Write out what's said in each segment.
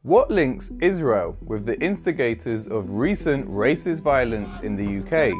What links Israel with the instigators of recent racist violence in the UK?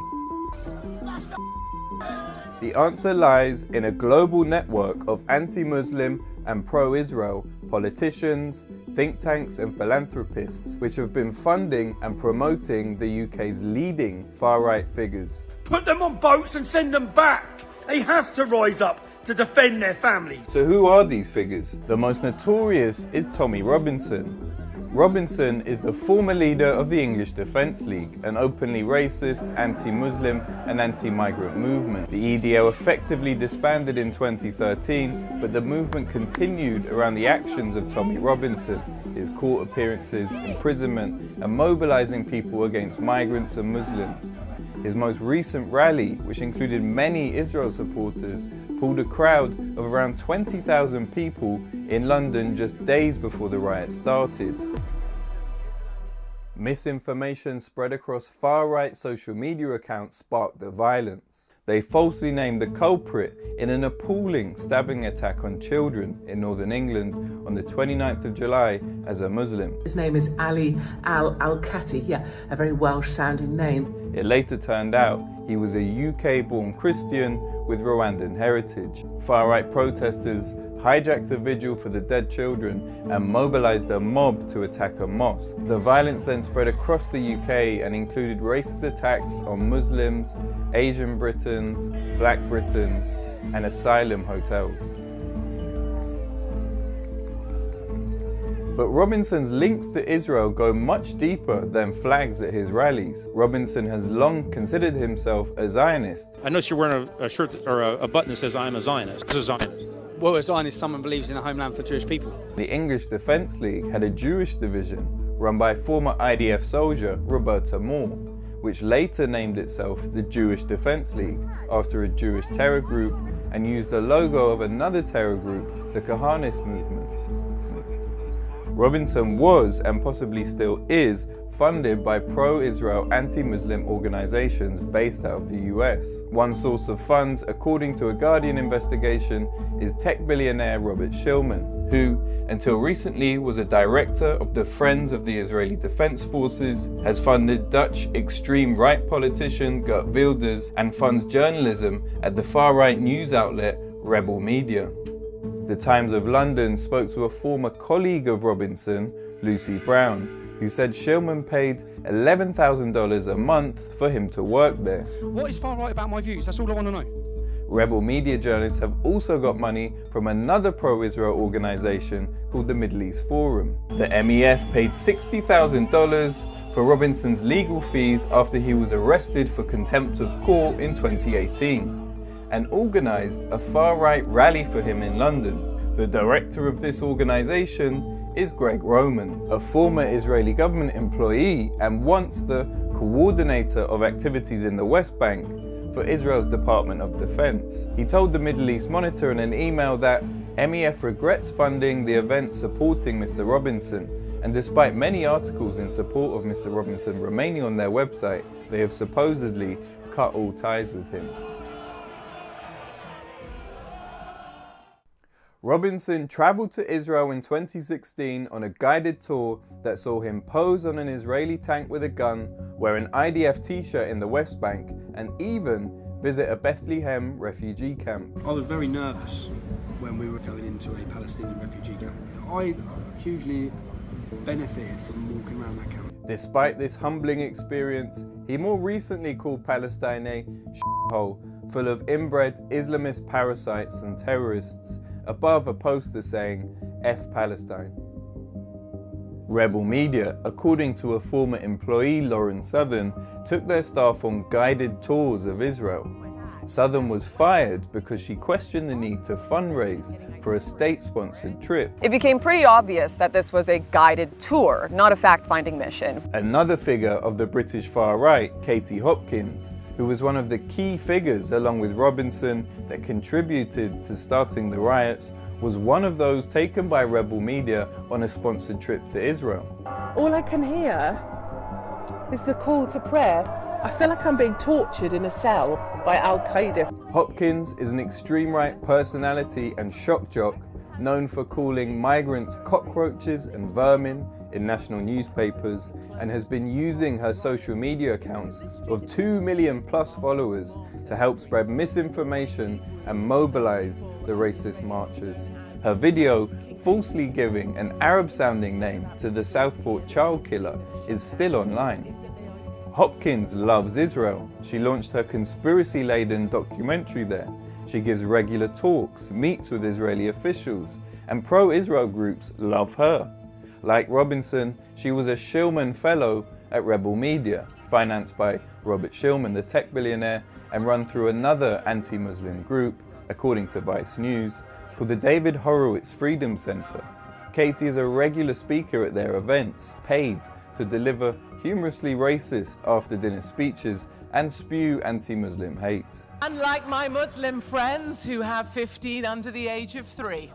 The answer lies in a global network of anti-Muslim and pro-Israel politicians, think tanks and philanthropists which have been funding and promoting the UK's leading far-right figures. Put them on boats and send them back! They have to rise up to defend their families. So who are these figures? The most notorious is Tommy Robinson. Robinson is the former leader of the English Defence League, an openly racist, anti-Muslim and anti-migrant movement. The EDL effectively disbanded in 2013, but the movement continued around the actions of Tommy Robinson, his court appearances, imprisonment and mobilising people against migrants and Muslims. His most recent rally, which included many Israel supporters, pulled a crowd of around 20,000 people in London just days before the riot started. Misinformation spread across far-right social media accounts sparked the violence. They falsely named the culprit in an appalling stabbing attack on children in northern England on the 29th of July as a Muslim. His name is Ali Al-Kati, a very Welsh-sounding name. It later turned out he was a UK-born Christian with Rwandan heritage. Far-right protesters hijacked a vigil for the dead children and mobilised a mob to attack a mosque. The violence then spread across the UK and included racist attacks on Muslims, Asian Britons, Black Britons and asylum hotels. But Robinson's links to Israel go much deeper than flags at his rallies. Robinson has long considered himself a Zionist. I notice you're wearing a shirt or a button that says I'm a Zionist. What's a Zionist? Well, a Zionist is someone who believes in a homeland for Jewish people. The English Defence League had a Jewish division run by former IDF soldier Roberta Moore, which later named itself the Jewish Defence League after a Jewish terror group and used the logo of another terror group, the Kahanist movement. Robinson was, and possibly still is, funded by pro-Israel anti-Muslim organizations based out of the US. One source of funds, according to a Guardian investigation, is tech billionaire Robert Shillman, who, until recently, was a director of the Friends of the Israeli Defense Forces, has funded Dutch extreme right politician Geert Wilders, and funds journalism at the far-right news outlet Rebel Media. The Times of London spoke to a former colleague of Robinson, Lucy Brown, who said Shillman paid $11,000 a month for him to work there. What is far right about my views? That's all I want to know. Rebel Media journalists have also got money from another pro-Israel organisation called the Middle East Forum. The MEF paid $60,000 for Robinson's legal fees after he was arrested for contempt of court in 2018. And organised a far-right rally for him in London. The director of this organisation is Greg Roman, a former Israeli government employee and once the coordinator of activities in the West Bank for Israel's Department of Defense. He told the Middle East Monitor in an email that MEF regrets funding the events supporting Mr. Robinson, and despite many articles in support of Mr. Robinson remaining on their website, they have supposedly cut all ties with him. Robinson travelled to Israel in 2016 on a guided tour that saw him pose on an Israeli tank with a gun, wear an IDF t-shirt in the West Bank, and even visit a Bethlehem refugee camp. I was very nervous when we were going into a Palestinian refugee camp. I hugely benefited from walking around that camp. Despite this humbling experience, he more recently called Palestine a shithole full of inbred Islamist parasites and terrorists, above a poster saying, F Palestine. Rebel Media, according to a former employee, Lauren Southern, took their staff on guided tours of Israel. Southern was fired because she questioned the need to fundraise for a state-sponsored trip. It became pretty obvious that this was a guided tour, not a fact-finding mission. Another figure of the British far right, Katie Hopkins, who was one of the key figures along with Robinson that contributed to starting the riots, was one of those taken by Rebel Media on a sponsored trip to Israel. All I can hear is the call to prayer. I feel like I'm being tortured in a cell by Al-Qaeda. Hopkins is an extreme right personality and shock jock known for calling migrants cockroaches and vermin, in national newspapers and has been using her social media accounts of 2 million plus followers to help spread misinformation and mobilize the racist marchers. Her video, falsely giving an Arab-sounding name to the Southport child killer, is still online. Hopkins loves Israel. She launched her conspiracy-laden documentary there. She gives regular talks, meets with Israeli officials, and pro-Israel groups love her. Like Robinson, she was a Shillman Fellow at Rebel Media, financed by Robert Shillman, the tech billionaire, and run through another anti-Muslim group, according to Vice News, called the David Horowitz Freedom Center. Katie is a regular speaker at their events, paid to deliver humorously racist after-dinner speeches and spew anti-Muslim hate. Unlike my Muslim friends who have 15 under the age of 3.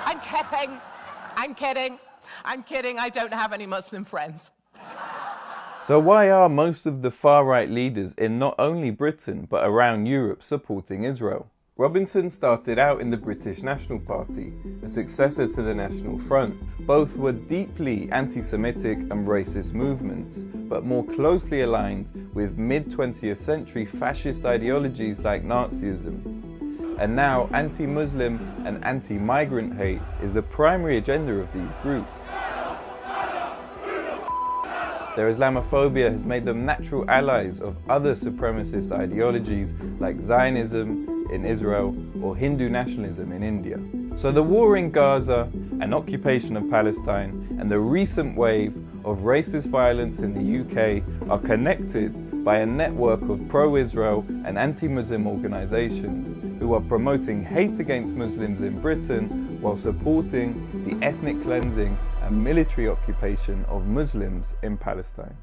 I'm kidding. I'm kidding. I'm kidding. I don't have any Muslim friends. So why are most of the far-right leaders in not only Britain but around Europe supporting Israel? Robinson started out in the British National Party, a successor to the National Front. Both were deeply anti-Semitic and racist movements, but more closely aligned with mid-20th century fascist ideologies like Nazism. And now anti-Muslim and anti-migrant hate is the primary agenda of these groups. Their Islamophobia has made them natural allies of other supremacist ideologies like Zionism in Israel or Hindu nationalism in India. So the war in Gaza, an occupation of Palestine, and the recent wave of racist violence in the UK are connected by a network of pro-Israel and anti-Muslim organizations who are promoting hate against Muslims in Britain while supporting the ethnic cleansing and military occupation of Muslims in Palestine.